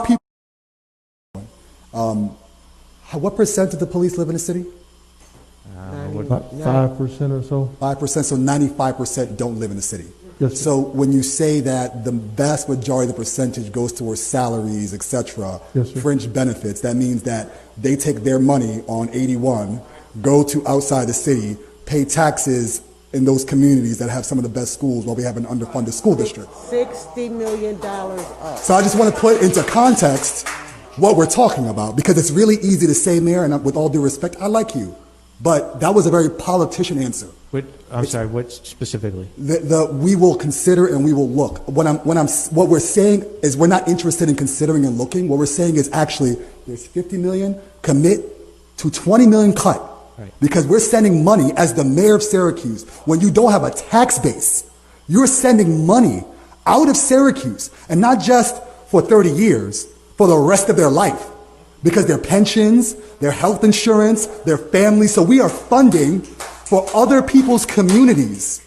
people. What percent of the police live in the city? About 5% or so. 5%, so 95% don't live in the city. Yes, sir. So when you say that the vast majority of the percentage goes towards salaries, etc., Yes, sir. fringe benefits, that means that they take their money on 81, go to outside the city, pay taxes in those communities that have some of the best schools while we have an underfunded school district. $60 million up. So I just want to put into context what we're talking about, because it's really easy to say, Mayor, and with all due respect, I like you, but that was a very politician answer. I'm sorry, what specifically? We will consider and we will look. What we're saying is we're not interested in considering and looking. What we're saying is actually there's 50 million, commit to 20 million cut. Right. Because we're sending money as the mayor of Syracuse. When you don't have a tax base, you're sending money out of Syracuse, and not just for 30 years, for the rest of their life. Because their pensions, their health insurance, their families. So we are funding for other people's communities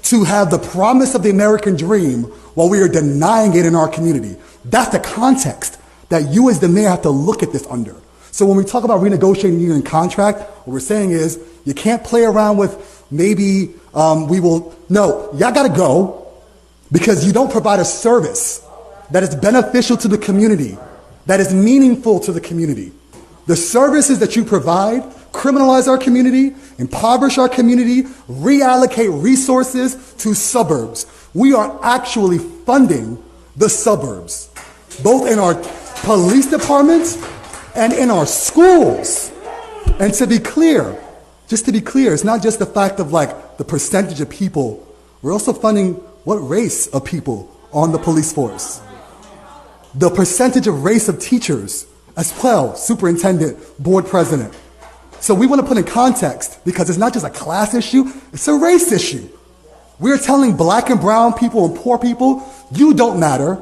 to have the promise of the American dream while we are denying it in our community. That's the context that you as the mayor have to look at this under. So when we talk about renegotiating union contract, what we're saying is you can't play around with maybe no, y'all gotta go because you don't provide a service that is beneficial to the community, that is meaningful to the community. The services that you provide criminalize our community, impoverish our community, reallocate resources to suburbs. We are actually funding the suburbs, both in our police departments and in our schools. And to be clear, it's not just the fact of like the percentage of people. We're also funding what race of people on the police force. The percentage of race of teachers as well, superintendent, board president. So we want to put in context because it's not just a class issue, it's a race issue. We're telling black and brown people and poor people, you don't matter.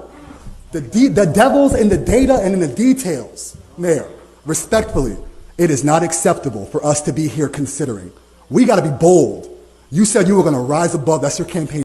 The devil's in the data and in the details. Mayor, respectfully, it is not acceptable for us to be here considering. We got to be bold. You said you were going to rise above, that's your campaign.